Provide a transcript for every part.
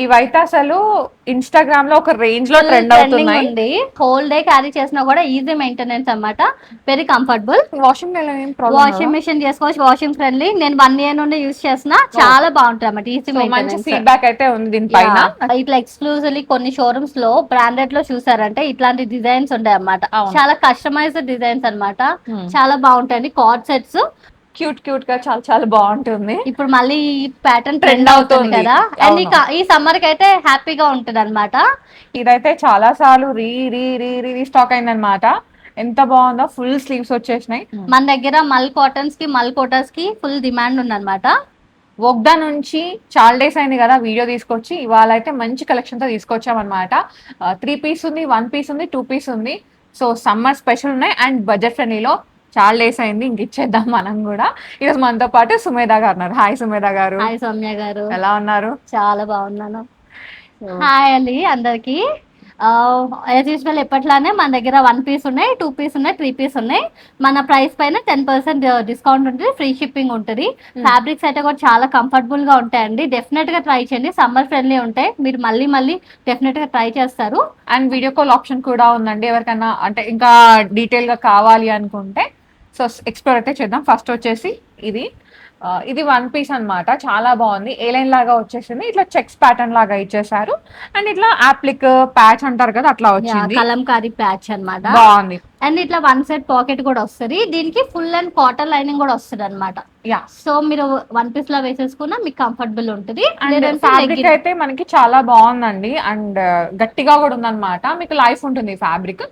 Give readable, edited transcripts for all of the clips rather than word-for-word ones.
ఇవైతే అసలు ఇన్స్టాగ్రామ్ లో ఒక రేంజ్ లో ట్రెండ్ ట్రెండింగ్ అవుతున్నాయి. ఉంది. హోల్ డే క్యారీ చేసినా కూడా ఈజీ మెయింటెనెన్స్ అన్నమాట. Very comfortable. వాషింగ్ మెషిన్ ఏం ప్రాబ్లం కదా? వాషింగ్ మెషిన్ చేసుకోవచ్చు, వాషింగ్ ఫ్రెండ్లీ. నేను 1 year నుండి యూస్ చేస్తున్నా, ఓకే. చాలా బాగుంటుంది అన్నమాట, ఈజీ సో మంచి మెయింటెనెన్స్. ఫీడ్‌బ్యాక్ అయితే ఉంది యా, దీనిపైన. ఇట్లా ఎక్స్క్లూజివ్లీ కొన్ని షోరూమ్స్ లో బ్రాండెడ్ లో చూసారంటే ఇట్లాంటి డిజైన్స్ ఉంటాయి అన్నమాట. అవును. చాలా కస్టమైజ్డ్ డిజైన్స్ అన్నమాట. హ్మ్. చాలా బాగుంటాయండి కార్డ్ సెట్స్. క్యూట్ క్యూట్ గా చాలా చాలా బాగుంటుంది. ఇప్పుడు మళ్ళీ ఈ ప్యాటర్న్ ట్రెండ్ ట్రెండ్ అవుతుంది అవుతోంది. కదా, అండ్ అవును. ఈ సమ్మర్ కి అయితే హ్యాపీగా ఉంటుంది అనమాట. ఇదైతే చాలా సార్లు రీస్టాక్ అయిందనమాట. ఎంత బాగుందో, ఫుల్ స్లీవ్స్ వచ్చేసినాయి. మన దగ్గర మల్ కాటన్స్ కి మల్ కోటాస్ కి ఫుల్ డిమాండ్ ఉందన్నమాట. వగ్దా నుంచి చాలా డేస్ అయింది కదా వీడియో తీసుకొచ్చి, ఇవాళ అయితే మంచి కలెక్షన్ తో తీసుకొచ్చాం అనమాట. 3 పీస్ ఉంది, 1 పీస్ ఉంది, 2 పీస్ ఉంది. సో సమ్మర్ స్పెషల్ ఉన్నాయి అండ్ బడ్జెట్ ఫ్రెండ్లీలో. చాలా డేస్ అయింది, ఇంక ఇచ్చేద్దాం మనం కూడా. ఈరోజు మనతో పాటు సుమేధ గారు ఉన్నారు. హాయ్ సుమేధ గారు, హాయ్ సౌమ్య గారు. ఎలా ఉన్నారు? చాలా బాగున్నాను. సో హాయ్ అండి అందరికి. యాజ్ యూజువల్ ఎప్పట్లానే మన దగ్గర 1 పీస్ ఉన్నాయి, 2 పీస్ ఉన్నాయి, 3 పీస్ ఉన్నాయి. మన ప్రైస్ పైన 10% డిస్కౌంట్ ఉంటుంది, ఫ్రీ షిప్పింగ్ ఉంటుంది. ఫ్యాబ్రిక్స్ అయితే కూడా చాలా కంఫర్టబుల్ గా ఉంటాయండి. డెఫినెట్ గా ట్రై చేయండి, సమ్మర్ ఫ్రెండ్లీ ఉంటాయి. మీరు మళ్ళీ మళ్ళీ డెఫినెట్ గా ట్రై చేస్తారు. అండ్ వీడియో కాల్ ఆప్షన్ కూడా ఉందండి, ఎవరికైనా అంటే ఇంకా డీటెయిల్ గా కావాలి అనుకుంటే. సో ఎక్స్ప్లోర్ అయితే చేద్దాం. ఫస్ట్ వచ్చేసి ఇది ఇది 1 పీస్ అన్నమాట. చాలా బాగుంది, ఏ లైన్ లాగా వచ్చేసింది, ఇట్లా చెక్స్ ప్యాటర్న్ లాగా ఇచ్చేసారు. అండ్ ఇట్లా యాప్లిక్ ప్యాచ్ అంటారు కదా, అట్లా వచ్చింది. కలంకారీ ప్యాచ్ అన్నమాట. బాగుంది. అండ్ ఇట్లా 1 సైడ్ పాకెట్ కూడా వస్తుంది. దీనికి ఫుల్ అండ్ కాటన్ లైనింగ్ కూడా వస్తుంది అనమాట. యా. సో మీరు 1 పీస్ లో వేసేసుకున్నా మీకు కంఫర్టబుల్ ఉంటుంది. అండ్ లేదంటే ఫ్యాబ్రిక్ లెగ్గిన్. అయితే మనకి చాలా బాగుందండి, అండ్ గట్టిగా కూడా ఉందన్నమాట. మీకు లైఫ్ ఉంటుంది ఫ్యాబ్రిక్.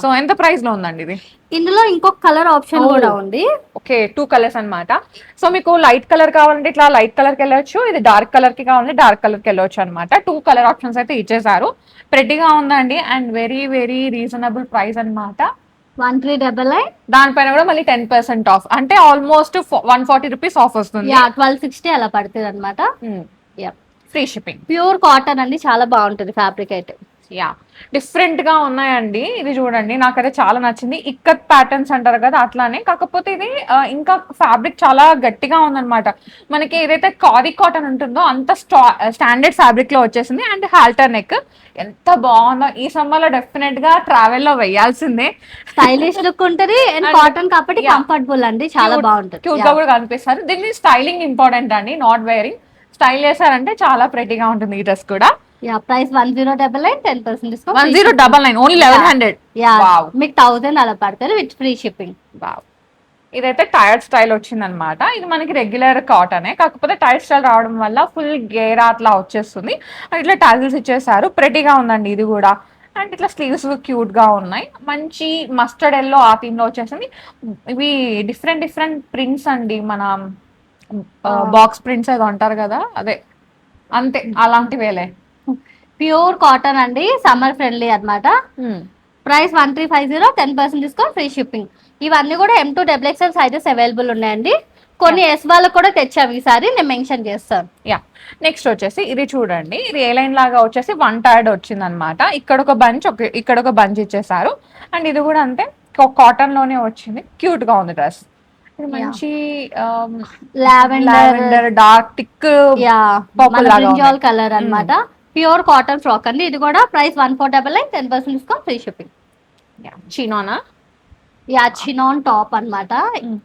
సో ఎంత ప్రైస్ లో ఉందండి ఇది? ఇందులో ఇంకొక కలర్ ఆప్షన్ కూడా ఉంది. ఓకే, 2 కలర్స్ అన్నమాట. సో మీకు లైట్ కలర్ కావాలంటే ఇట్లా లైట్ కలర్ కి వెళ్ళొచ్చు, ఇది డార్క్ కలర్ కి కావాలంటే డార్క్ కలర్ కి వెళ్ళొచ్చు అనమాట. 2 కలర్ ఆప్షన్స్ అయితే ఇచ్చేసారు. ప్రెట్టీగా ఉందండి and very very reasonable price అన్నమాట. 1399. దానిపైన కూడా మళ్ళీ 10% ఆఫ్, అంటే ఆల్మోస్ట్ 140 రూపీస్ ఆఫ్ వస్తుంది. 1260 అలా పడుతుంది అనమాట. Free shipping. ప్యూర్ కాటన్ అండి, చాలా బాగుంటుంది ఫ్యాబ్రిక్ అయితే. యా, డిఫరెంట్ గా ఉన్నాయండి. ఇది చూడండి, నాకైతే చాలా నచ్చింది. ఇక్కత్ ప్యాటర్న్స్ అంటారు కదా, అట్లానే. కాకపోతే ఇది ఇంకా ఫ్యాబ్రిక్ చాలా గట్టిగా ఉందన్నమాట. మనకి ఏదైతే కారీ కాటన్ ఉంటుందో అంత స్టాండర్డ్ ఫ్యాబ్రిక్ లో వచ్చేసింది. అండ్ హాల్టర్ నెక్ ఎంత బాగుందో, ఈ సమ్మర్ లో డెఫినెట్ గా ట్రావెల్ లో వేయాల్సిందే. స్టైలిష్ లుక్ ఉంటుంది అండ్ కాటన్ కాబట్టి కంఫర్టబుల్ అండి, చాలా బాగుంటుంది. క్యూట్ గా కూడా కనిపిస్తారు. దీన్ని స్టైలింగ్ ఇంపార్టెంట్ అండి, నాట్ వేరింగ్. స్టైల్ చేశారంటే చాలా ప్రెటీగా ఉంటుంది ఈ డ్రెస్ కూడా. Price 1099, 10% discount. 1099, ఓన్లీ 1100. మీకు 1000 అలా పడతారు విత్ ఫ్రీ షిప్పింగ్. ఇదైతే టైర్డ్ స్టైల్ వచ్చింది అనమాట. ఇది మనకి రెగ్యులర్ కాటనే, కాకపోతే టైర్డ్ స్టైల్ రావడం వల్ల ఫుల్ గేరా అట్లా వచ్చేస్తుంది. ఇట్లా టాజిల్స్ ఇచ్చేసారు, ప్రెటీగా ఉందండి ఇది కూడా. అండ్ ఇట్లా స్లీవ్స్ క్యూట్ గా ఉన్నాయి. మంచి మస్టర్డ్ ఎల్లో ఆ థీమ్ లో వచ్చేసింది. ఇవి డిఫరెంట్ డిఫరెంట్ ప్రింట్స్ అండి, మన బాక్స్ ప్రింట్స్ ఏదో అంటారు కదా, అదే అంతే అలాంటివేలే. ప్యూర్ కాటన్ అండి, సమ్మర్ ఫ్రెండ్లీ అన్నమాట. Price 1350, 10% discount, free shipping. ఇవన్నీ కూడా M2XXL సైజెస్ అవైలబుల్ ఉన్నాయండి. కొన్ని ఎస్ వాళ్ళకు కూడా తెచ్చాము ఈసారి, నేను మెన్షన్ చేస్తాను. యా, నెక్స్ట్ వచ్చేసి ఇది చూడండి. ఇది ఏ లైన్ లాగా వచ్చేసి 1 టైర్డ్ వచ్చింది అనమాట. ఇక్కడ ఒక బంచ్, ఇక్కడ ఒక బంచ్ ఇచ్చేసారు. అండ్ ఇది కూడా అంతే, కాటన్ లోనే వచ్చింది. క్యూట్ గా ఉంది డ్రెస్. ఇది మంచి lavender dark thick brinjal colour అన్నమాట. ప్యూర్ కాటన్ ఫ్రాక్ అండి. ఇది కూడా ప్రైస్ 1499, 10% డిస్కౌంట్, ఫ్రీ షిప్పింగ్. చినోనా? చినాన్ టాప్ అన్నమాట.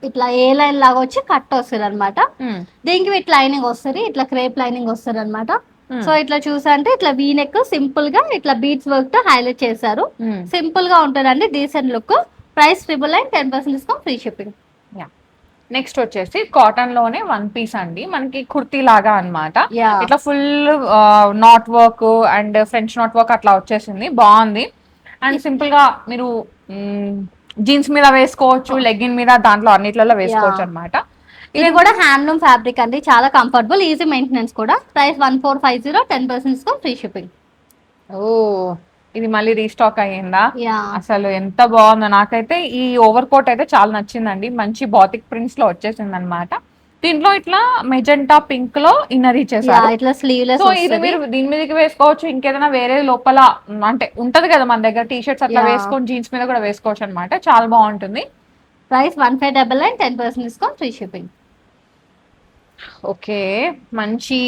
ఇట్లా ఏ లైన్ లాగా వచ్చి కట్ వస్తుంది అనమాట. దీనికి ఇట్లా లైనింగ్ వస్తుంది, ఇట్లా క్రేప్ లైనింగ్ వస్తుంది అనమాట. సో ఇట్లా చూసంటే ఇట్లా వీ నెక్ సింపుల్ గా ఇట్లా బీట్స్ వర్క్ తో హైలైట్ చేశారు. సింపుల్ గా ఉంటుందండి, decent look. Price 999, 10% discount, free shipping. Next వచ్చేసి కాటన్ లోనే 1 పీస్ అండి, మనకి కుర్తీ లాగా అన్నమాట. ఇట్లా full not work and French knot work అట్లా వచ్చేసింది, బాగుంది. అండ్ సింపుల్ గా మీరు జీన్స్ మీద వేసుకోవచ్చు, లెగ్గిన్ మీద, దాంట్లో అన్నిట్లలో వేసుకోవచ్చు అనమాట. ఇది కూడా హ్యాండ్లూమ్ ఫ్యాబ్రిక్ అండి, చాలా కంఫర్టబుల్, ఈజీ మెయింటెనెన్స్ కూడా. Price 1450, 10% discount, free shipping. Oh, ఇది మళ్ళీ రీస్టాక్ అయ్యిందా? అసలు ఎంత బాగుందో, నాకైతే ఈ ఓవర్ కోట్ అయితే చాలా నచ్చిందండి. మంచి బాతిక్ ప్రింట్స్ లో వచ్చేసింది అనమాట. దీంట్లో ఇట్లా మెజెంటా పింక్ లో ఇన్నర్ ఇచ్చేసారు. ఇట్లా స్లీవ్లెస్. సో ఇది మీరు దీని మీదకి వేసుకోవచ్చు, ఇంకేదైనా వేరే లోపల అంటే ఉంటది కదా మన దగ్గర టీ షర్ట్స్, అట్లా వేసుకొని జీన్స్ మీద కూడా వేసుకోవచ్చు అనమాట. చాలా బాగుంటుంది. Price 1599, 10% discount, free shipping. Okay, మంచి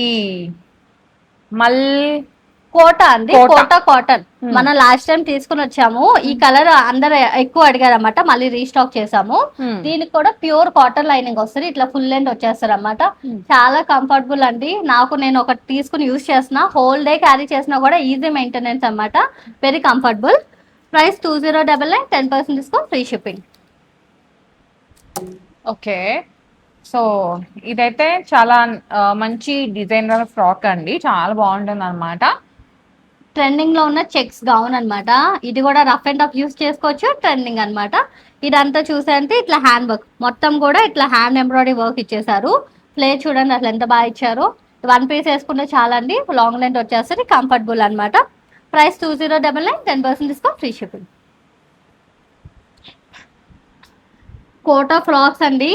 మల్ కోటా అండి, కోటా. కోటా కాటన్. మనం లాస్ట్ టైం తీసుకుని వచ్చాము, ఈ కలర్ అందరు ఎక్కువ అడిగారు అన్నమాట, మళ్ళీ రీస్టాక్ చేసాము. దీనికి కూడా ప్యూర్ కాటన్ లైనింగ్ వస్తుంది, ఇట్లా ఫుల్ లెంత్ వచ్చేస్తారు అన్నమాట. చాలా కంఫర్టబుల్ అండి. నేను ఒకటి తీసుకుని యూజ్ చేసిన, హోల్ డే క్యారీ చేసినా కూడా ఈజీ మెయింటెనెన్స్ అన్నమాట, very comfortable. Price 2099, 10% discount, free shipping. Okay, so ఇదైతే చాలా మంచి డిజైనర్ ఫ్రాక్ అండి, చాలా బాగుంటుంది అనమాట. ట్రెండింగ్ లో ఉన్న చెక్స్ గౌన్ అన్నమాట. ఇది కూడా రఫ్ అండ్ టఫ్ యూస్ చేసుకోవచ్చు, ట్రెండింగ్ అన్నమాట. ఇదంతా చూసారంటే ఇట్లా హ్యాండ్ వర్క్, మొత్తం కూడా ఇట్లా హ్యాండ్ ఎంబ్రాయిడరీ వర్క్ ఇచ్చేసారు. ప్లేస్ చూడండి అసలు ఎంత బాగా ఇచ్చారు. వన్ పీస్ వేసుకుంటే చాలా అండి, లాంగ్ లెంత్ వచ్చేస్తుంది, కంఫర్టబుల్ అన్నమాట. Price 2099, 10% discount, free shipping. Kota frocks అండి,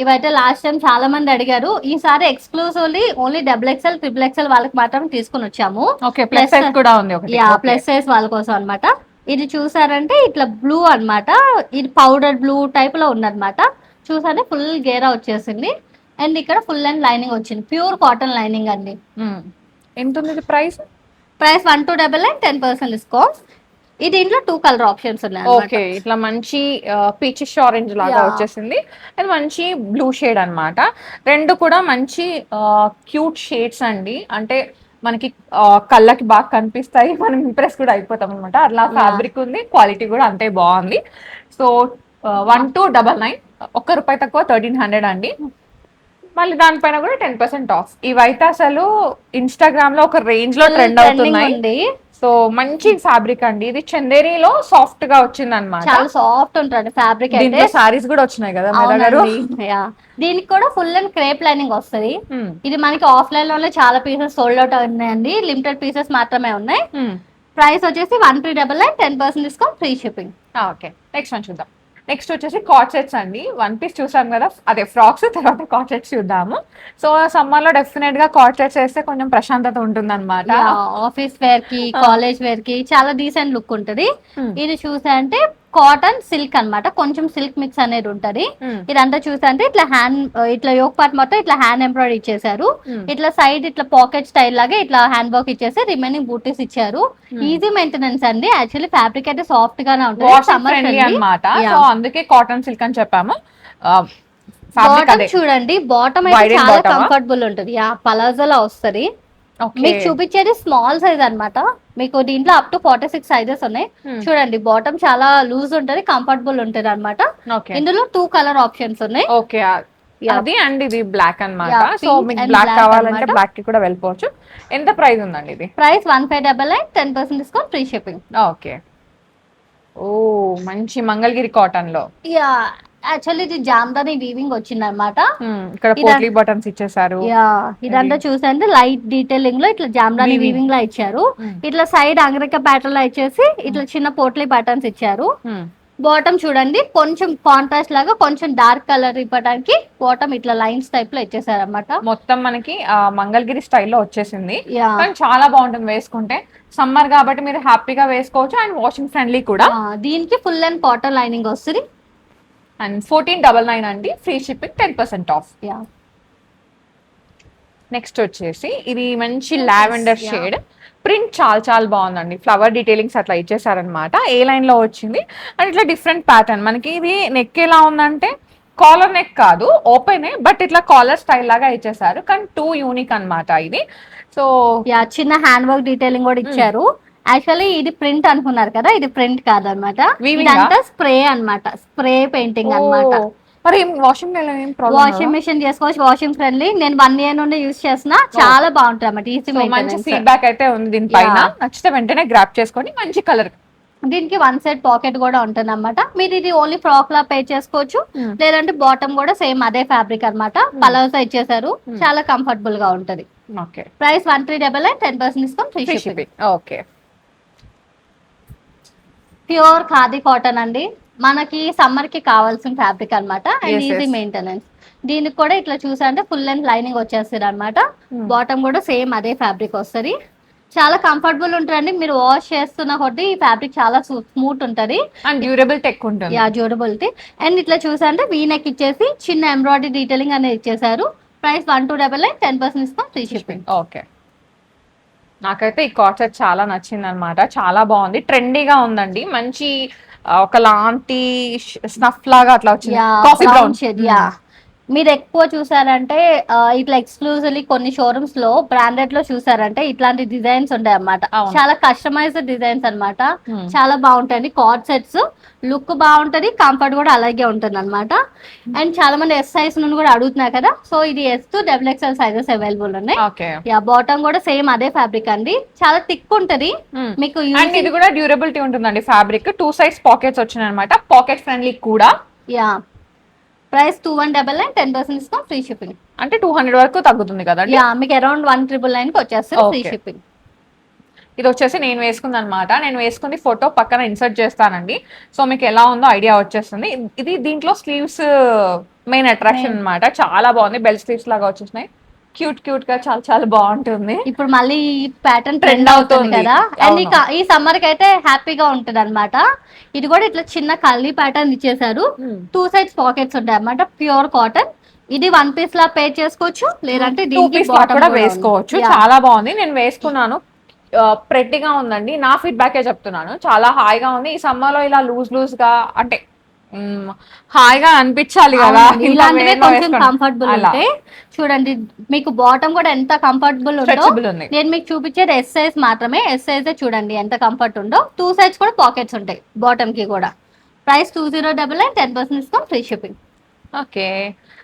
ఇవైతే లాస్ట్ టైం చాలా మంది అడిగారు. ఈసారి ఎక్స్క్లూసివ్లీ ఓన్లీ XXL, XXL వాళ్ళకి మాత్రం తీసుకుని వచ్చాము. ఓకే, ప్లస్ సైజ్ కూడా ఉంది ఒకటి. యా, ప్లస్ సైజ్ వాళ్ళ కోసం అన్నమాట. ఇది చూసారంటే ఇట్లా బ్లూ అన్నమాట, ఇది పౌడర్ బ్లూ టైప్ లో ఉందన్నమాట. చూసారంటే ఫుల్ గేరా వచ్చేసింది, అండ్ ఇక్కడ ఫుల్ అండ్ లైనింగ్ వచ్చింది, ప్యూర్ కాటన్ లైనింగ్ అండి. ఎంత ఉంది ప్రైస్? Price 1299, 10% discount. ఈ దీంట్లో 2 కలర్ ఆప్షన్స్ ఉన్నాయి. ఓకే, ఇట్లా మంచి పీచిష్ ఆరెంజ్ లాగా వచ్చేసింది, అది మంచి బ్లూ షేడ్ అన్నమాట. రెండు కూడా మంచి క్యూట్ షేడ్స్ అండి, అంటే మనకి కళ్ళకి బాగా కనిపిస్తాయి, మనం ఇంప్రెస్ కూడా అయిపోతాం అనమాట. అట్లా ఫ్యాబ్రిక్ ఉంది, క్వాలిటీ కూడా అంతే బాగుంది. సో 1299, ₹1 తక్కువ, 1300 అండి. మళ్ళీ దానిపైన కూడా 10% ఆఫ్. ఇవైతే అసలు ఇన్స్టాగ్రామ్ లో ఒక రేంజ్ లో ట్రెండ్ అవుతున్నాయి. సో మంచి ఫ్యాబ్రిక్ అండి, ఇది చందేరిలో సాఫ్ట్ గా వచ్చింది అనమాట, చాలా సాఫ్ట్ ఉంటుంది ఫ్యాబ్రిక్. అయితే సారీస్ కూడా వచ్చినాయి కదా దీనికి కూడా ఫుల్ అండ్ క్రేప్ లైనింగ్ వస్తుంది. ఇది మనకి ఆఫ్లైన్ లోనే చాలా పీసెస్ సోల్డ్ అవుట్ ఉన్నాయండి, లిమిటెడ్ పీసెస్ మాత్రమే ఉన్నాయి. ప్రైస్ వచ్చేసి 1399, 10% discount, free shipping. Okay, next one చూద్దాం. నెక్స్ట్ వచ్చేసి కాట్ సెట్స్ అండి. వన్ పీస్ చూసాం కదా, అదే ఫ్రాక్స్, తర్వాత కాట్ సెట్స్ చూద్దాము. సో సమ్మర్ లో డెఫినెట్ గా కాట్ సెట్స్ వేస్తే కొంచెం ప్రశాంతత ఉంటుంది అనమాట. ఆఫీస్ వేర్ కి, కాలేజ్ వేర్ కి చాలా డీసెంట్ లుక్ ఉంటది. ఇది చూసారంటే కాటన్ సిల్క్ అన్నమాట, కొంచెం సిల్క్ మిక్స్ అనేది ఉంటది. ఇదంతా చూసారంటే ఇట్లా ఇట్లా యోక్ పార్ట్ మొత్తం ఇట్లా హ్యాండ్ ఎంబ్రాయిడరీ ఇచ్చేసారు. ఇట్లా సైడ్ ఇట్లా పాకెట్ స్టైల్ లాగా ఇట్లా హ్యాండ్ వర్క్ ఇచ్చేసి రిమైనింగ్ బూటీస్ ఇచ్చారు. ఈజీ మెయింటెనెన్స్ అండి, యాక్చువల్లీ ఫ్యాబ్రిక్ అయితే సాఫ్ట్ గానే ఉంటుంది అన్నమాట. సో అందుకే కాటన్ సిల్క్ అని చెప్పాము. చూడండి బాటమ్ అయితే చాలా కంఫర్టబుల్ ఉంటుంది, పలాజోలా వస్తుంది. మీకు చూపించేది స్మాల్ సైజ్ అన్నమాట, మీకు దీంట్లో అప్ టు 46 సైజెస్ ఉన్నాయి. చూడండి బాటమ్ చాలా లూజ్ ఉంటది, కంఫర్టబుల్ ఉంటది అన్నమాట. ఇందులో 2 కలర్ ఆప్షన్స్ ఉన్నాయి. ఓకే, అది అండ్ ఇది బ్లాక్ అన్నమాట. సో మీకు బ్లాక్ కావాలంటే బ్లాక్ కి కూడా వెళ్ళిపోవచ్చు. ఎంత ప్రైస్ ఉందండి ఇది? Price 1599, 10% discount, free shipping. Okay, ఓ మంచి మంగళగిరి కాటన్ లో. యాక్చువల్లీ ఇది జామ్దాని వీవింగ్ వచ్చింది అనమాట. ఇక్కడ పోట్లీ బటన్స్ ఇచ్చేసారు. ఇదంతా చూసంటే లైట్ డీటెయిలింగ్ లో ఇట్లా జామ్దాని వీవింగ్ లా ఇచ్చారు. ఇట్లా సైడ్ అంగరిక ప్యాటర్న్ లో ఇచ్చేసి ఇట్లా చిన్న పోట్లీ బటన్స్ ఇచ్చారు. బాటమ్ చూడండి కొంచెం కాంట్రాస్ట్ లాగా కొంచెం డార్క్ కలర్ ఇవ్వడానికి బాటమ్ ఇట్లా లైన్స్ టైప్ లో ఇచ్చేసారు అనమాట. మొత్తం మనకి మంగళగిరి స్టైల్లో వచ్చేసింది, కానీ చాలా బాగుంటుంది వేసుకుంటే. సమ్మర్ కాబట్టి మీరు హ్యాపీగా వేసుకోవచ్చు, అండ్ వాషింగ్ ఫ్రెండ్లీ కూడా. దీనికి ఫుల్ అండ్ కాటన్ లైనింగ్ వస్తుంది. అండ్ 1499 అండి, ఫ్రీ షిప్పింగ్, 10% ఆఫ్. నెక్స్ట్ వచ్చేసి ఇది మంచి లావెండర్ షేడ్, ప్రింట్ చాలా చాలా బాగుందండి. ఫ్లవర్ డీటెయిలింగ్స్ అట్లా ఇచ్చేసారనమాట. ఏ లైన్ లో వచ్చింది అండ్ ఇట్లా డిఫరెంట్ ప్యాటర్న్. మనకి ఇది నెక్ ఎలా ఉందంటే కాలర్ నెక్ కాదు, ఓపెన్, బట్ ఇట్లా కాలర్ స్టైల్ లాగా ఇచ్చేసారు, కానీ 2 యూనిక్ అనమాట ఇది. సో చిన్న హ్యాండ్ వర్క్ డీటెయిలింగ్ కూడా ఇచ్చారు. యాక్చువల్లీ ఇది ప్రింట్ అనుకున్నారు కదా, ఇది ప్రింట్ కాదనమాట, ఇదంతా స్ప్రే అన్నమాట, స్ప్రే పెయింటింగ్ అన్నమాట. మరి వాషింగ్ మెషిన్ చేసుకోవచ్చు, వాషింగ్ ఫ్రెండ్లీ. నేను 1 year నుండి యూజ్ చేస్తున్నా, చాలా బాగుంటుంది అన్నమాట. ఈజీ మంచి ఫీడ్బ్యాక్ అయితే ఉంది దీనిపైన. నచ్చితే వెంటనే గ్రాప్ చేసుకొని మంచి కలర్. దీనికి 1 side పాకెట్ కూడా ఉంటుంది అన్నమాట. మీరు ఇది ఓన్లీ ఫ్రాక్ లా పే చేసుకోవచ్చు, లేదంటే బాటమ్ కూడా సేమ్ అదే ఫ్యాబ్రిక్ అన్నమాట, పలాజో ఇచ్చేసారు, చాలా కంఫర్టబుల్ గా ఉంటది. Price 1399, 10% discount, free shipping. Okay, pure khadi cotton అండి, మనకి సమ్మర్ కి కావాల్సిన ఫ్యాబ్రిక్ అన్నమాట, అండ్ ఈజీ మెయింటెనెన్స్. దీనికి కూడా ఇట్లా చూసారంటే ఫుల్ లెంత్ లైనింగ్ వచ్చేస్తుంది అనమాట. బాటమ్ కూడా సేమ్ అదే ఫ్యాబ్రిక్ వస్తుంది, చాలా కంఫర్టబుల్ ఉంటుందండి. మీరు వాష్ చేస్తున్న కొద్దీ ఈ ఫ్యాబ్రిక్ చాలా స్మూత్ ఉంటది, అండ్ డ్యూరబిలిటీ ఎక్కువ ఉంటుంది. డ్యూరబిలిటీ. అండ్ ఇట్లా చూసారంటే వీ నెక్ ఇచ్చేసి చిన్న ఎంబ్రాయిడరీ డీటెయిలింగ్ అనేది ఇచ్చేసారు. Price 1299, 10% discount, free shipping. Okay, నాకైతే ఈ కార్డ్ సెట్ చాలా నచ్చింది అనమాట. చాలా బాగుంది, ట్రెండీగా ఉందండి. మంచి ఒక లాంటి స్నఫ్ లాగా అట్లా వచ్చింది, yeah coffee brown brown. Shade. Yeah మీరు ఎక్కువ చూసారంటే ఇట్లా ఎక్స్క్లూజివ్లీ కొన్ని షోరూమ్స్ లో బ్రాండెడ్ లో చూసారంటే ఇట్లాంటి డిజైన్స్ ఉంటాయి అన్నమాట. అవును. చాలా కస్టమైజ్డ్ డిజైన్స్ అన్నమాట. Hmm. చాలా బాగుంటాయి కార్డ్ సెట్స్. లుక్ బాగుంటది, కంఫర్ట్ కూడా అలాగే ఉంటుంది అనమాట. అండ్ చాలా మంది ఎస్ సైజ్ నుండి కూడా అడుగుతున్నారు కదా, సో ఇది S to XXL sizes available ఉన్నాయి. ఓకే. యా బాటమ్ కూడా సేమ్ అదే ఫ్యాబ్రిక్ అండి, చాలా థిక్ ఉంటది మీకు. అండ్ ఇది కూడా డ్యూరబిలిటీ ఉంటుందండి ఫ్యాబ్రిక్. 2 సైడ్స్ పాకెట్స్ వచ్చినాయి అనమాట, పాకెట్ ఫ్రెండ్లీ కూడా. Yeah price 2199, 10% discount, free shipping. అంటే 200 వరకు తగ్గుతుంది కదండి. యా మీకు అరౌండ్ 1999 కి వచ్చేస్తుంది, ఫ్రీ Okay. షిప్పింగ్. ఇది వచ్చేసి నేను వేసుకుంది అనమాట. నేను వేసుకుంది ఫోటో పక్కన ఇన్సర్ట్ చేస్తానండి, సో మీకు ఎలా ఉందో ఐడియా వచ్చేస్తుంది. ఇది దీంట్లో స్లీవ్స్ మెయిన్ అట్రాక్షన్ అన్నమాట. చాలా బాగుంది, బెల్ స్లీవ్స్ లాగా వచ్చేసినాయి. క్యూట్ క్యూట్ గా చాలా చాలా బాగుంటుంది. ఇప్పుడు మళ్ళీ ఈ ప్యాటర్న్ Trend ట్రెండ్ అవుతుంది అవుతుంది. కదా, అండ్ అవును. ఈ సమ్మర్ కి అయితే హ్యాపీగా ఉంటుంది అనమాట. ఇది కూడా ఇట్లా చిన్న కల్లీ ప్యాటర్న్ ఇచ్చేసారు. 2 సైడ్స్ పాకెట్స్ ఉంటాయి అన్నమాట, ప్యూర్ కాటన్. ఇది 1 పీస్ లా పేర్ చేసుకోవచ్చు, లేదంటే 2 దీనికి పీస్ బాటమ్ కూడా వేసుకోవచ్చు. చాలా బాగుంది, నేను వేసుకున్నాను. ప్రెట్టిగా ఉందండి, నా ఫీడ్బ్యాకే చెప్తున్నాను. చాలా హాయిగా ఉంది. ఈ సమ్మర్ లో ఇలా లూజ్ లూజ్ గా అంటే హాయిగా అనిపించాలి కదా, ఇలాంటివే కొంచెం కంఫర్టబుల్ ఉంటాయి. చూడండి మీకు బాటమ్ కూడా ఎంత కంఫర్టబుల్ ఉందో. స్ట్రెచబుల్ ఉంది. నేను మీకు చూపించేది ఎస్ సైజ్ మాత్రమే, ఎస్ సైజ్ చూడండి ఎంత కంఫర్ట్ ఉందో. 2 సైడ్స్ కూడా పాకెట్స్ ఉంటాయి బాటమ్ కి కూడా. Price 2099, 10% discount, free shipping. Okay.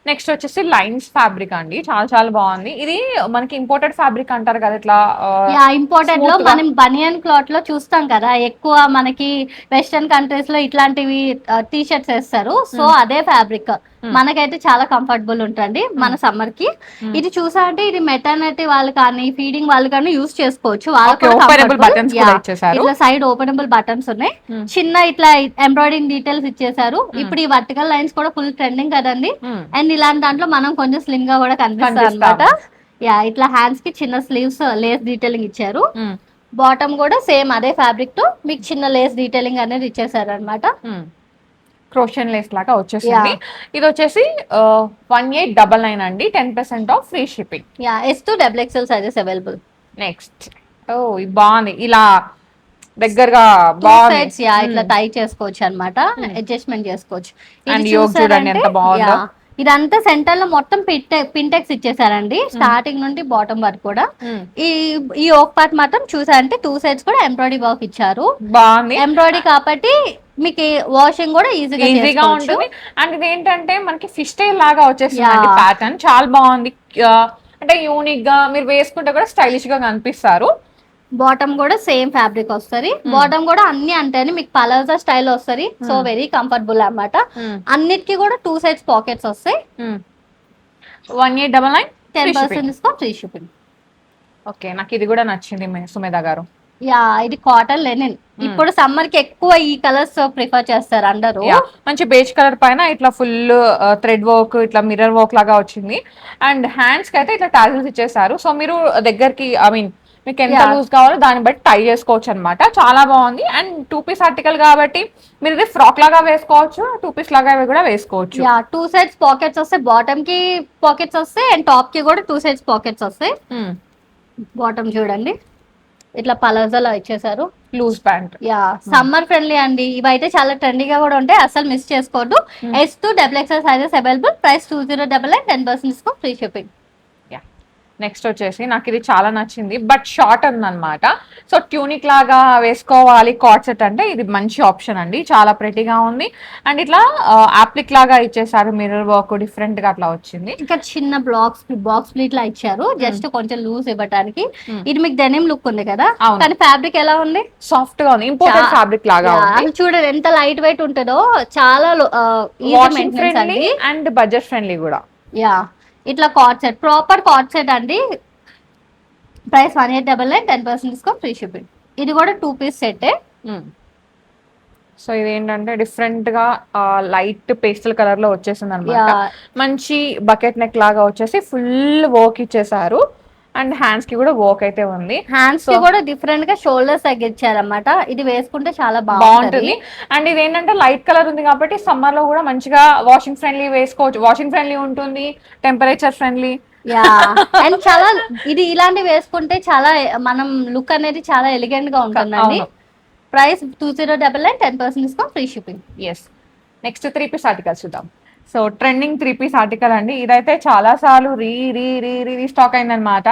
Next వచ్చేసి లైన్స్ ఫ్యాబ్రిక్ అండి, చాలా చాలా బాగుంది. ఇది మనకి ఇంపోర్టెడ్ ఫ్యాబ్రిక్ అంటారు కదా, ఇట్లా యా ఇంపోర్టెడ్ లో smooth గా. మనం బనియన్ క్లాత్ లో చూస్తాం కదా ఎక్కువ, మనకి వెస్టర్న్ కంట్రీస్ లో ఇట్లాంటివి టీ షర్ట్స్ వేస్తారు. సో అదే ఫ్యాబ్రిక్ మనకైతే చాలా కంఫర్టబుల్ ఉంటుంది మన సమ్మర్ కి. ఇది చూసా అంటే ఇది మెటర్నిటీ వాళ్ళు కానీ ఫీడింగ్ వాళ్ళు కానీ యూస్ చేసుకోవచ్చు. వాళ్ళకి Okay, కూడా openable comfortable. buttons కూడా Yeah. ఇచ్చేసారు. ఇట్లా సైడ్ ఓపెనబుల్ బటన్స్ ఉన్నాయి. చిన్న ఇట్లా ఎంబ్రాయిడింగ్ డీటెయిల్స్ ఇచ్చేసారు. ఇప్పుడు ఈ వర్టికల్ లైన్స్ కూడా ఫుల్ ట్రెండింగ్ కదండి. అండ్ ఇలాంటి దాంట్లో మనం కొంచెం స్లిమ్ గా కూడా కనిపిస్తాం అనమాట. యా ఇట్లా హ్యాండ్స్ కి చిన్న స్లీవ్స్ లేస్ డీటెయిలింగ్ ఇచ్చారు. బాటమ్ కూడా సేమ్ అదే ఫ్యాబ్రిక్ తో మీకు చిన్న లేస్ డీటెయిలింగ్ అనేది ఇచ్చేసారు అనమాట. క్రోషియన్ లేస్ లాగా వచ్చేసింది. ఇది వచ్చేసి 1899 అండి, 10% of, free shipping. Yeah S to XXL sizes available. Next ఇది బాగుంది, ఇలా దగ్గరగా టూ బాగుంది. సైడ్స్ యా ఇట్లా టై చేసుకోవచ్చు అన్నమాట, అడ్జస్ట్మెంట్ చేసుకోవచ్చు. And yoke చూడండి ఎంత బాగుందో. ఇదంతా సెంటర్ లో మొత్తం పింటెక్స్ ఇచ్చేసారండి, స్టార్టింగ్ నుండి బాటమ్ వరకు కూడా. ఈ ఓక్ పార్ట్ మాత్రం చూసారంటే 2 సైడ్స్ కూడా ఎంబ్రాయిడరీ వర్క్ ఇచ్చారు. బాగుంది, ఎంబ్రాయిడరీ కాబట్టి మీకు వాషింగ్ కూడా ఈజీగా ఈజీగా ఉంటుంది. అండ్ ఇది ఏంటంటే మనకి ఫిష్ టైల్ లాగా వచ్చేసింది ప్యాటర్న్, చాలా బాగుంది. అంటే యూనిక్ గా మీరు వేసుకుంటే కూడా స్టైలిష్ గా కనిపిస్తారు. బాటమ్ కూడా సేమ్ ఫ్యాబ్రిక్ వస్తుంది. బాటమ్ కూడా అన్ని అంటే మీకు పలాజా స్టైల్ వస్తుంది. సో వెరీ కంఫర్టబుల్ అన్నమాట. అన్నిటికీ కూడా 2 సైడ్స్ పాకెట్స్ వస్తాయి. 1899, 10% డిస్కౌంట్, ఫ్రీ షిప్పింగ్. ఓకే, నాకు ఇది కూడా నచ్చింది సుమేధ గారు. యా ఇది కాటన్ లెనిన్. ఇప్పుడు సమ్మర్ కి ఎక్కువ ఈ కలర్స్ ప్రిఫర్ చేస్తారు అందరూ. మంచి బేజ్ కలర్ పైన ఇట్లా ఫుల్ థ్రెడ్ వర్క్, ఇట్లా మిర్రర్ వర్క్ లాగా వచ్చింది. అండ్ హ్యాండ్స్ కి అయితే ఇట్లా టాజిల్స్ ఇచ్చేసారు. సో మీరు దగ్గరికి మీకు ఎంత లూజ్ కావాలో దాన్ని బట్టి టై చేసుకోవచ్చు అనమాట. చాలా బాగుంది. అండ్ 2 పీస్ ఆర్టికల్ కాబట్టి మీరు ఇది ఫ్రాక్ లాగా వేసుకోవచ్చు, 2 పీస్ లాగా కూడా వేసుకోవచ్చు. యా 2 సైడ్స్ పాకెట్స్ వస్తాయి, బాటమ్ కి పాకెట్స్ వస్తాయి అండ్ టాప్ కి కూడా 2 సైడ్స్ పాకెట్స్ వస్తాయి. బాటమ్ చూడండి ఇట్లా పలాజాలో ఇచ్చేసారు, loose pant. Yeah summer friendly అండి. ఇవైతే చాలా ట్రెండీగా కూడా ఉంటాయి, అసలు మిస్ చేసుకోవద్దు. S to XXL sizes available. Price 2099, 10% discount, free shipping. Next వచ్చేసి నాకు ఇది చాలా నచ్చింది, బట్ షార్ట్ ఉందన్నమాట. సో ట్యూనిక్ లాగా వేసుకోవాలి కార్డ్ సెట్ అంటే ఇది మంచి ఆప్షన్ అండి, చాలా ప్రెటీగా ఉంది. అండ్ ఇట్లా ఆప్లిక్ లాగా ఇచ్చేసారు, మిర్రర్ వర్క్ డిఫరెంట్ గా అట్లా వచ్చింది. ఇంకా చిన్న బాక్స్ ప్లీట్ లా ఇచ్చారు, జస్ట్ కొంచెం లూజ్ ఇవ్వడానికి. ఇది మీకు డెనిమ్ లుక్ ఉంది కదా, కానీ ఫ్యాబ్రిక్ ఎలా ఉంది, సాఫ్ట్ గా ఉంది, ఇంపోర్టెడ్ ఫ్యాబ్రిక్ లాగా ఉంది. చూడండి ఎంత లైట్ వెయిట్ ఉంటుందో, చాలా washing friendly and budget friendly కూడా. యా ఇట్లా co-ord set, proper co-ord set అండి. Price 1899, 10% discount, free shipping. ఇది కూడా 2 పీస్ సెట్. సో ఇది ఏంటంటే డిఫరెంట్ గా లైట్ పేస్టల్ కలర్ లో వచ్చేసింది అనమాట. మంచి బకెట్ నెక్ లాగా వచ్చేసి ఫుల్ వర్క్ ఇచ్చేసారు. అండ్ హ్యాండ్స్ కి కూడా వర్క్ అయితే ఉంది. హ్యాండ్స్ కి కూడా డిఫరెంట్ గా షోల్డర్స్ తగ్గించారన్నమాట. ఇది వేసుకుంటే చాలా బాగుంటుంది. అండ్ ఇది ఏంటంటే లైట్ కలర్ ఉంది కాబట్టి సమ్మర్ లో కూడా మంచిగా వాషింగ్ ఫ్రెండ్లీ వేసుకోవచ్చు. వాషింగ్ ఫ్రెండ్లీ ఉంటుంది, టెంపరేచర్ ఫ్రెండ్లీ. యా అండ్ చాలా ఇది ఇలాంటివి వేసుకుంటే చాలా మనం లుక్ అనేది చాలా ఎలిగెంట్ గా ఉంటుందండి. అవును. Price 2099, 10% discount, free shipping. Yes. Next 3 piece article చూద్దాం. సో ట్రెండింగ్ 3 పీస్ ఆర్టికల్ అండి. ఇదైతే చాలా సార్లు రీస్టాక్ అయిందనమాట.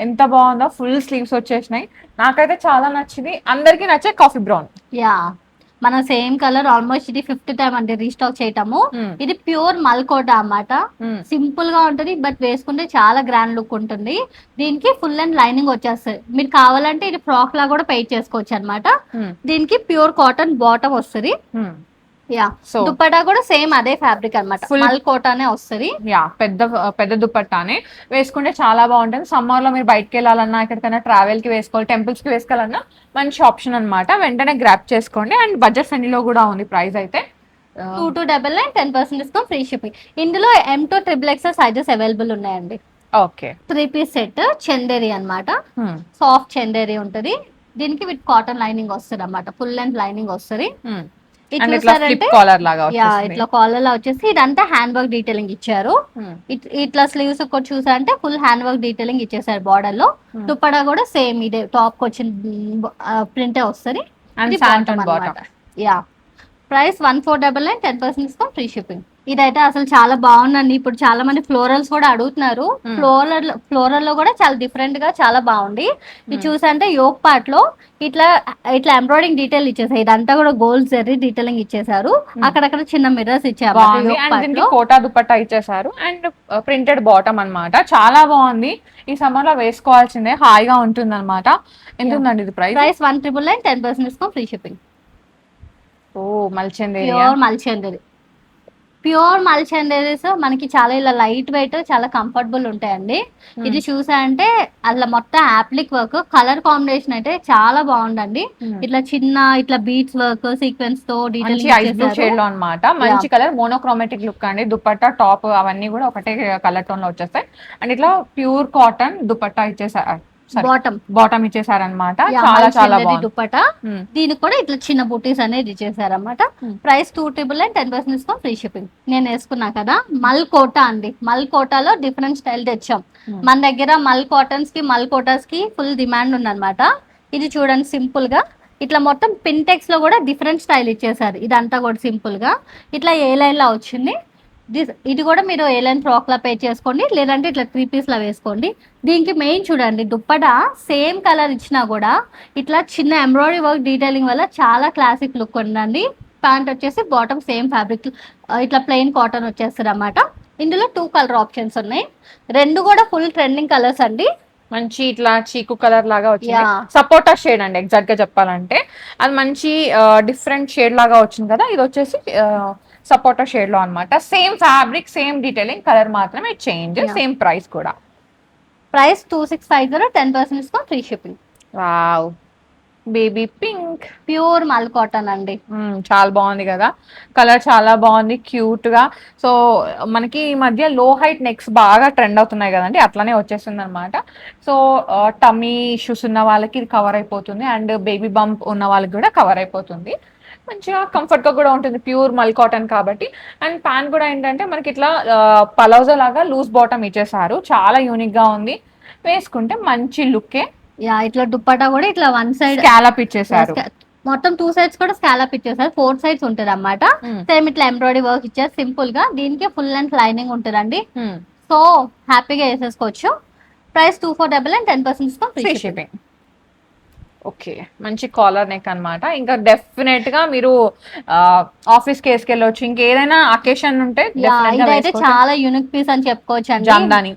ఎంత బాగుందో, ఫుల్ స్లీవ్స్ వచ్చేసినాయి. నాకైతే చాలా నచ్చింది. అందరికీ నచ్చే కాఫీ బ్రౌన్. యా మన సేమ్ కలర్ ఆల్మోస్ట్ ఇది 5th టైం అండి రీస్టాక్ చేయటము. ఇది ప్యూర్ మల్కోట అన్నమాట. సింపుల్ గా ఉంటది బట్ వేసుకుంటే చాలా గ్రాండ్ లుక్ ఉంటుంది. దీనికి ఫుల్ అండ్ లైనింగ్ వచ్చేస్తుంది. మీరు కావాలంటే ఇది ఫ్రాక్ లా కూడా పెయిట్ చేసుకోవచ్చు అనమాట. దీనికి ప్యూర్ కాటన్ బాటమ్ వస్తుంది. యా సో దుపట్టా కూడా సేమ్ అదే ఫ్యాబ్రిక్ అన్నమాట, ఫుల్ కోటానే వస్తుంది. యా పెద్ద దుపట్టానే వేసుకుంటే చాలా బాగుంటుంది. సమ్మర్ లో మీరు బయటకు వెళ్ళాలన్నా, ఎక్కడికైనా ట్రావెల్ కి వేసుకోవాలి, టెంపుల్స్ కి వేసుకోవాలన్నా మంచి ఆప్షన్ అన్నమాట. వెంటనే గ్రాప్ చేసుకోండి. అండ్ బడ్జెట్ ఫ్రెండ్లీలో కూడా ఉంది. ప్రైస్ అయితే 2299, 10% డిస్కౌంట్, ఫ్రీ షిప్పింగ్. ఇందులో M2 XXL సైజెస్ అవైలబుల్ ఉన్నాయండి. ఓకే. 3 పీస్ సెట్ చందేరి అన్నమాట. సాఫ్ట్ చందేరి ఉంటది. దీనికి విత్ కాటన్ లైనింగ్ వస్తుంది అన్నమాట. ఫుల్ లెంత్ లైనింగ్ వస్తుంది. ఇట్లా కాలర్ లా వచ్చేసి ఇదంతా హ్యాండ్ వర్క్ డీటెయిలింగ్ ఇచ్చారు. ఇట్లా స్లీవ్స్ కూడా చూసారంటే ఫుల్ హ్యాండ్ వర్క్ డీటెయిలింగ్ ఇచ్చేసారు బార్డర్ లో. దుపట్టా కూడా సేమ్ ఇదే టాప్ కి వచ్చిన ప్రింటే వస్తుంది. Yeah price 1499, 10% discount, free shipping. ఇదైతే అసలు చాలా బాగుందండి. ఇప్పుడు చాలా మంది ఫ్లోరల్స్ కూడా అడుగుతున్నారు. ఫ్లోరల్ లో కూడా చాలా డిఫరెంట్ గా చాలా బాగుంది. ఇది చూసంటే యోక్ పార్ట్ లో ఇట్లా ఎంబ్రాయిడింగ్ డీటెయిల్ ఇచ్చేసారు. ఇదంతా కూడా గోల్డ్ జెర్రీ డీటెయిలింగ్ ఇచ్చేసారు. అక్కడక్కడ చిన్న మిర్రర్స్ ఇచ్చారు. కోటా దుపట్టా ఇచ్చేసారు అండ్ ప్రింటెడ్ బాటమ్ అన్నమాట. చాలా బాగుంది. ఈ సమ్మర్ లో వేసుకోవాల్సిందే, హాయిగా ఉంటుంది అనమాట. ఎంత ఉందండి ఇది ప్రైస్? 1999, 10% discount, free shipping. ఓ మల్చందేరి, ప్యూర్ మల్చందేరీస్ మనకి చాలా ఇలా లైట్ వెయిట్, చాలా కంఫర్టబుల్ ఉంటాయండి. ఇది చూసా అంటే అట్లా మొత్తం యాప్లిక్ వర్క్, కలర్ కాంబినేషన్ అయితే చాలా బాగుందండి. ఇట్లా బీట్స్ వర్క్ సీక్వెన్స్ తో షేడ్ లో అన్నమాట. మంచి కలర్, మోనోక్రోమాటిక్ లుక్ అండి. దుపట్టా టాప్ అవన్నీ కూడా ఒకటే కలర్ టోన్ లో వచ్చేస్తాయి. అండ్ ఇట్లా ప్యూర్ కాటన్ దుపట్టా ఇచ్చేసారు, బాటమ్ ఇచ్చేసారనమాట. చాలా చాలా బాగుంది దుపట్టా. దీనికి కూడా ఇట్లా చిన్న బుటీస్ అనేది ఇచ్చేసారనమాట. Price 299, 10% discount, free shipping. నేను వేసుకున్నా కదా మల్ కోటా అండి. మల్ కోటాలో డిఫరెంట్ స్టైల్ తెచ్చాం. మన దగ్గర మల్ కాటన్స్ కి మల్ కోటాస్ కి ఫుల్ డిమాండ్ ఉందన్నమాట. ఇది చూడండి సింపుల్ గా ఇట్లా మొత్తం పింటెక్స్ లో కూడా డిఫరెంట్ స్టైల్ ఇచ్చేసారు. ఇదంతా కూడా సింపుల్ గా ఇట్లా ఏ లైన్ లా వచ్చింది. ఇది కూడా మీరు ఏ లైన్ ఫ్రాక్ లా పే చేసుకోండి, లేదంటే ఇట్లా 3 పీస్ లా వేసుకోండి. దీనికి మెయిన్ చూడండి దుప్పటా సేమ్ కలర్ ఇచ్చినా కూడా ఇట్లా చిన్న ఎంబ్రాయిడరీ వర్క్ డీటెయిలింగ్ వల్ల చాలా క్లాసిక్ లుక్ ఉందండి. ప్యాంట్ వచ్చేసి బాటమ్ సేమ్ ఫ్యాబ్రిక్ ఇట్లా ప్లెయిన్ కాటన్ వచ్చేస్తుంది అన్నమాట. ఇందులో 2 కలర్ ఆప్షన్స్ ఉన్నాయి. రెండు కూడా ఫుల్ ట్రెండింగ్ కలర్స్ అండి. మంచి ఇట్లా చీకు కలర్ లాగా వచ్చింది. సపోటా షేడ్ అండి ఎగ్జాక్ట్ గా చెప్పాలంటే. అది మంచి డిఫరెంట్ షేడ్ లాగా వచ్చింది కదా. ఇది వచ్చేసి సపోటా షేడ్ లో అన్నమాట. Same fabric, same detailing, colour మాత్రమే చేంజ్. సేమ్ ప్రైస్ కూడా. Price 2650, 10% discount, free shipping. Wow, baby pink, pure మల్ కాటన్ అండి. చాలా బాగుంది కదా. కలర్ చాలా బాగుంది, క్యూట్ గా. సో మనకి ఈ మధ్య లో హైట్ నెక్స్ బాగా ట్రెండ్ అవుతున్నాయి కదండి, అట్లానే వచ్చేస్తుంది అనమాట. సో టమ్మీ ఇష్యూస్ ఉన్న వాళ్ళకి ఇది కవర్ అయిపోతుంది. అండ్ బేబీ బంప్ ఉన్న వాళ్ళకి కూడా కవర్ అయిపోతుంది. మంచిగా కంఫర్ట్ గా కూడా ఉంటుంది, ప్యూర్ మల్ కాటన్ కాబట్టి. అండ్ ప్యాంట్ కూడా ఏంటంటే మనకి ఇట్లా పలౌజా లాగా లూజ్ బాటమ్ ఇచ్చేసారు. చాలా యూనిక్ గా ఉంది. వేసుకుంటే మంచి లుక్కే. ఇట్లా దుప్పటా కూడా ఇట్లా వన్ సైడ్ స్కాలప్ ఇచ్చేసారు. మొత్తం 2 సైడ్స్ కూడా స్కాలప్ ఇచ్చేసారు. 4 సైడ్స్ ఉంటది అన్నమాట. సేమ్ ఇట్లా ఎంబ్రాయిడరీ వర్క్ ఇచ్చారు సింపుల్ గా. దీనికి ఫుల్ లెంత్ లైనింగ్ ఉంటుందండి. సో హ్యాపీగా వేసేసుకోవచ్చు. Price 2499, 10% discount, free shipping. Okay, మంచి కాలర్ నెక్ అన్నమాట. ఇంకా డెఫినెట్ గా మీరు ఆఫీస్ కి వేసుకెళ్ళొచ్చు. ఇంకేదైనా అకేషన్ ఉంటే ఇదైతే చాలా యూనిక్ పీస్ అని చెప్పుకోవచ్చు అండి. జామ్దాని,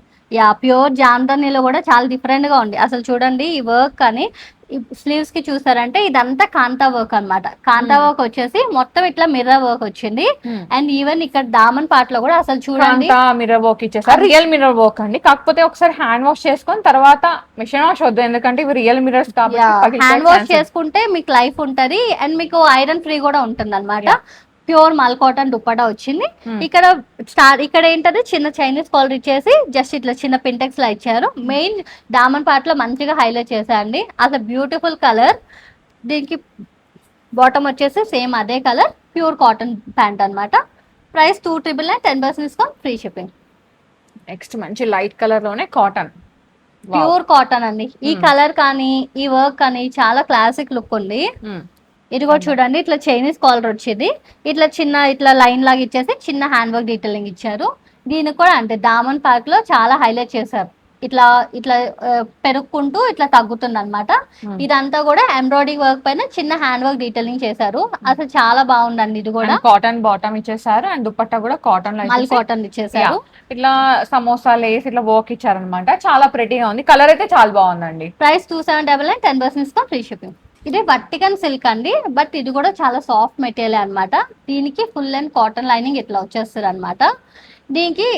ప్యూర్ జామ్దానీలో కూడా చాలా డిఫరెంట్ గా ఉంది. అసలు చూడండి ఈ వర్క్ అని స్లీవ్స్ కి చూసారంటే ఇదంతా కాంతా వర్క్ అన్నమాట. కాంతా వర్క్ వచ్చేసి మొత్తం ఇట్లా మిర్రర్ వర్క్ వచ్చింది. అండ్ ఈవెన్ ఇక్కడ దామన్ పార్ట్ లో కూడా అసలు చూడండి మిర్రర్ వర్క్ ఇచ్చేసారు. రియల్ మిర్రర్ వర్క్ అండి. కాకపోతే ఒకసారి హ్యాండ్ వాష్ చేసుకొని తర్వాత మిషన్ వాష్ వద్దు, ఎందుకంటే ఇవి రియల్ మిర్రర్స్ కాబట్టి హ్యాండ్ వాష్ చేసుకుంటే మీకు లైఫ్ ఉంటది. అండ్ మీకు ఐరన్ ఫ్రీ కూడా ఉంటుంది అన్నమాట. ప్యూర్ మల్ కాటన్ దుప్పటా వచ్చింది. ఇక్కడ ఏంటంటే చిన్న చైనీస్ కాలర్ ఇచ్చేసి జస్ట్ ఇట్లా చిన్న పింటెక్స్ లా ఇచ్చారు. మెయిన్ డామన్ పార్ట్ లో మంచిగా హైలైట్ చేశారండి. అసలు బ్యూటిఫుల్ కలర్. దీనికి బాటమ్ వచ్చేసి సేమ్ అదే కలర్, ప్యూర్ కాటన్ ప్యాంట్ అన్నమాట. Price 2999, 10% discount, free shipping. Next మంచి లైట్ కలర్ లోనే కాటన్. ప్యూర్ కాటన్ అండి. ఈ కలర్ కానీ ఈ వర్క్ కానీ చాలా క్లాసిక్ లుక్ ఉంది. ఇది కూడా చూడండి, ఇట్లా చైనీస్ కాలర్ వచ్చేది, ఇట్లా చిన్న ఇట్లా లైన్ లాగా ఇచ్చేసి చిన్న హ్యాండ్ వర్క్ డీటెయిలింగ్ ఇచ్చారు. దీనికి కూడా అంటే దామన్ పార్క్ లో చాలా హైలైట్ చేశారు. ఇట్లా ఇట్లా పెరుక్కుంటూ ఇట్లా తగ్గుతుంది అనమాట. ఇదంతా కూడా ఎంబ్రాయిడరీ వర్క్ పైన చిన్న హ్యాండ్ వర్క్ డీటెయిలింగ్ చేశారు. అసలు చాలా బాగుందండి. ఇది కూడా కాటన్ బాటమ్ ఇచ్చేసారు అండ్ దుపట్టా కూడా కాటన్ లో మల్ కాటన్ ఇచ్చేసారు. ఇట్లా సమోసా లేస్ ఇట్లా వర్క్ ఇచ్చారనమాట. చాలా ప్రెటీగా ఉంది. కలర్ అయితే చాలా బాగుందండి. Price 2799, 10% free shipping. ఇది వర్టికన్ సిల్క్ అండి, బట్ ఇది కూడా చాలా సాఫ్ట్ మెటీరియల్ అన్నమాట. దీనికి ఫుల్ అండ్ కాటన్ లైనింగ్ ఇట్లా వచ్చేస్తారు అనమాట. దీనికి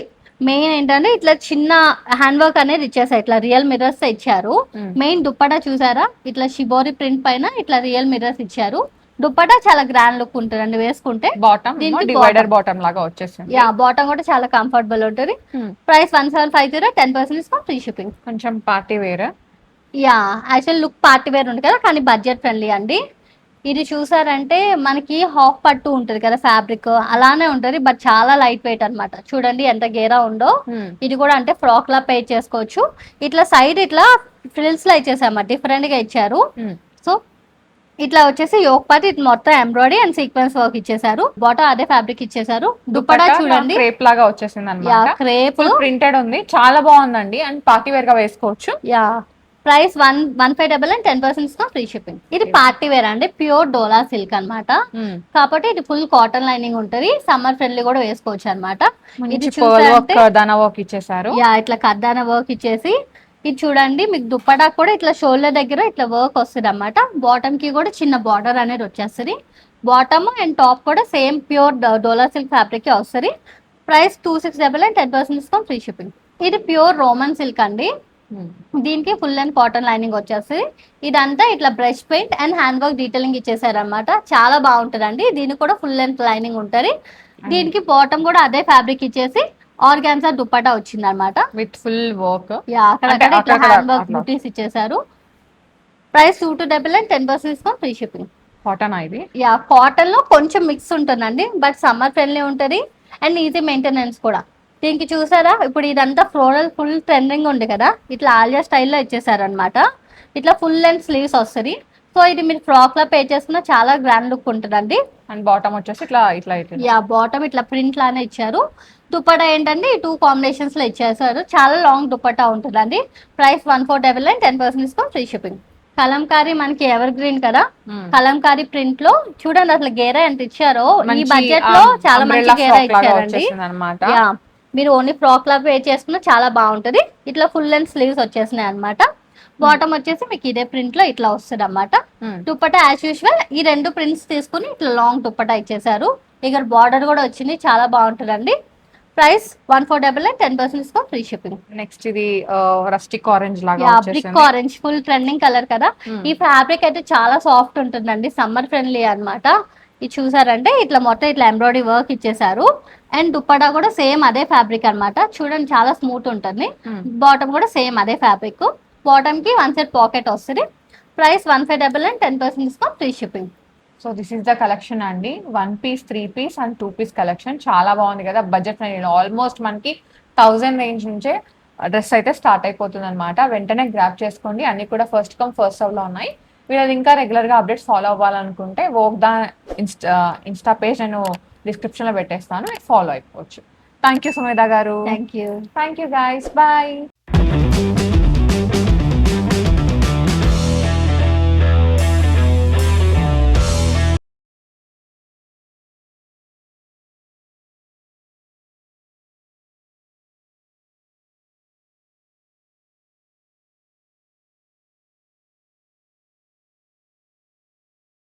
మెయిన్ ఏంటంటే ఇట్లా చిన్న హ్యాండ్ వర్క్ అనేది ఇచ్చేసారు, ఇట్లా రియల్ మిర్రర్స్ ఇచ్చారు. మెయిన్ దుప్పటా చూసారా, ఇట్లా షిబోరి ప్రింట్ పైన ఇట్లా రియల్ మిర్రర్స్ ఇచ్చారు. దుప్పటా చాలా గ్రాండ్ లుక్ ఉంటుందండి వేసుకుంటే. బాటమ్ డివైడర్ బాటమ్ లాగా వచ్చేసింది. యా, బాటమ్ కూడా చాలా కంఫర్టబుల్ ఉంటుంది. Price 1750, 10% free shipping. కొంచెం party wear. Yeah, actual look party wear ఉంటుంది కదా, కానీ బడ్జెట్ ఫ్రెండ్లీ అండి. ఇది చూసారంటే మనకి హాఫ్ పట్టు ఉంటుంది కదా ఫ్యాబ్రిక్, అలానే ఉంటుంది, బట్ చాలా లైట్ వెయిట్ అన్నమాట. చూడండి ఎంత గేరా ఉందో. ఇది కూడా అంటే ఫ్రాక్ లా పేర్ చేసుకోవచ్చు. ఇట్లా సైడ్ ఇట్లా ఫ్రిల్స్ లా ఇచ్చేసామా, డిఫరెంట్ గా ఇచ్చారు. సో ఇట్లా వచ్చేసి యోక్ పార్ట్ ఇది మొత్తం ఎంబ్రాయిడరీ అండ్ సీక్వెన్స్ వర్క్ ఇచ్చేసారు. బాటమ్ అదే ఫ్యాబ్రిక్ ఇచ్చేసారు. దుపట్టా చూడండి క్రేప్ లాగా వచ్చేసింది అన్నమాట. క్రేప్ ప్రింటెడ్ ఉంది, చాలా బాగుందండి అండ్ పార్టీ వేర్ గా వేసుకోవచ్చు. Yeah, price 1599, 10% free shipping. ఇది పార్టీ వేర్ అండి, ప్యూర్ డోలా సిల్క్ అన్నమాట. కాబట్టి ఇది ఫుల్ కాటన్ లైనింగ్ ఉంటది, సమ్మర్ ఫ్రెండ్లీ కూడా వేసుకోవచ్చు అనమాట. ఇది కర్దానా వర్క్ ఇచ్చేసారు. యా, ఇట్లా కర్దానా వర్క్ ఇచ్చేసి ఇది చూడండి, మీకు దుప్పటా కూడా ఇట్లా షోల్డర్ దగ్గర ఇట్లా వర్క్ వస్తుంది అన్నమాట. బాటమ్ కి కూడా చిన్న బార్డర్ అనేది వచ్చేస్తుంది. బాటమ్ అండ్ టాప్ కూడా సేమ్ ప్యూర్ డోలా సిల్క్ ఫ్యాబ్రిక్ వస్తుంది. Price 2699, 10% free shipping. ఇది ప్యూర్ రోమన్ సిల్క్ అండి. దీనికి ఫుల్ అండ్ కాటన్ లైనింగ్ వచ్చేసి ఇదంతా ఇట్లా brush paint and hand work detailing ఇచ్చేసారు అనమాట. చాలా బాగుంటుందండి. దీనికి కూడా ఫుల్ అండ్ లైనింగ్ ఉంటుంది. దీనికి బాటమ్ కూడా అదే ఫ్యాబ్రిక్ ఇచ్చేసి ఆర్గాన్జా దుపట్టా వచ్చింది అనమాట విత్ ఫుల్ వర్క్. అక్కడ ఇట్లా హ్యాండ్ వర్క్ బూటీస్ ఇచ్చేసారు. Price 2299, 10% free shipping. కాటన్ ఇది. యా, కాటన్ లో కొంచెం మిక్స్ ఉంటుందండి, బట్ సమ్మర్ ఫ్రెండ్లీ ఉంటుంది అండ్ ఈజీ మెయింటెనెన్స్ కూడా. దీనికి చూసారా, ఇప్పుడు ఇదంతా ఫ్లోరల్ ఫుల్ ట్రెండింగ్ ఉంది కదా, ఇట్లా ఆలియా స్టైల్లో ఇచ్చేసారనమాట. ఇట్లా ఫుల్ అండ్ స్లీవ్స్ వస్తుంది. సో ఇది మీరు ఫ్రాక్ లా పే చేసుకున్న చాలా గ్రాండ్ లుక్ ఉంటుందండి. అండ్ బాటమ్ వచ్చేసి ఇట్లా ఇట్లా యా, బాటమ్ ఇట్లా ప్రింట్ లానే ఇచ్చారు. దుపట్టా ఏంటంటే 2 కాంబినేషన్స్ లో ఇచ్చేసారు. చాలా లాంగ్ దుపట్టా ఉంటుందండి. Price 1499, 10% free shipping. కలంకారీ మనకి ఎవర్ గ్రీన్ కదా, కలంకారీ ప్రింట్ లో చూడండి అసలు గేరా ఎంత ఇచ్చారో. ఈ బడ్జెట్ లో చాలా మంచి గేరా ఇచ్చారండి. మీరు ఓన్లీ ఫ్రాక్ లా పే చేసుకున్న చాలా బాగుంటది. ఇట్లా ఫుల్ అండ్ స్లీవ్స్ వచ్చేసినాయి అనమాట. బాటమ్ వచ్చేసి మీకు ఇదే ప్రింట్ లో ఇట్లా వస్తుంది అన్నమాట. దుపట్టా యాజ్ యూజువల్ ఈ 2 ప్రింట్స్ తీసుకుని ఇట్లా లాంగ్ దుపట్టా ఇచ్చేసారు. ఇక్కడ బార్డర్ కూడా వచ్చింది, చాలా బాగుంటుందండి. Price 1499, 10% free shipping. నెక్స్ట్ ఇది రస్టిక్ ఆరెంజ్ లాగా brick orange full trending colour కదా. ఈ ఫ్యాబ్రిక్ అయితే చాలా సాఫ్ట్ ఉంటుందండి, సమ్మర్ ఫ్రెండ్లీ అన్నమాట. ఇది చూసారంటే ఇట్లా మొత్తం ఇట్లా ఎంబ్రాయిడరీ వర్క్ ఇచ్చేసారు. అండ్ దుప్పటా కూడా సేమ్ అదే ఫ్యాబ్రిక్ అన్నమాట. చూడండి చాలా స్మూత్ ఉంటుంది. బాటమ్ కూడా సేమ్ అదే ఫ్యాబ్రిక్. బాటమ్ కి 1 సైడ్ పాకెట్ వస్తుంది. Price 1599, 10% free shipping. So this is the collection అండి. 1 piece, 3 piece and 2 piece collection చాలా బాగుంది కదా. బడ్జెట్ ఆల్మోస్ట్ మనకి 1000 రేంజ్ నుంచే డ్రెస్ అయితే స్టార్ట్ అయిపోతుంది అనమాట. వెంటనే గ్రాప్ చేసుకోండి. అన్ని కూడా ఫస్ట్ కమ్ ఫస్ట్ సర్వ్ లో ఉన్నాయి. వీళ్ళది ఇంకా రెగ్యులర్ గా అప్డేట్స్ ఫాలో అవ్వాలనుకుంటే వోగ్దా ఇన్స్టా పేజ్ నేను డిస్క్రిప్షన్ లో పెట్టేస్తాను, ఫాలో అయిపోవచ్చు. థ్యాంక్ యూ సుమేధ గారు. Thank you guys. బాయ్.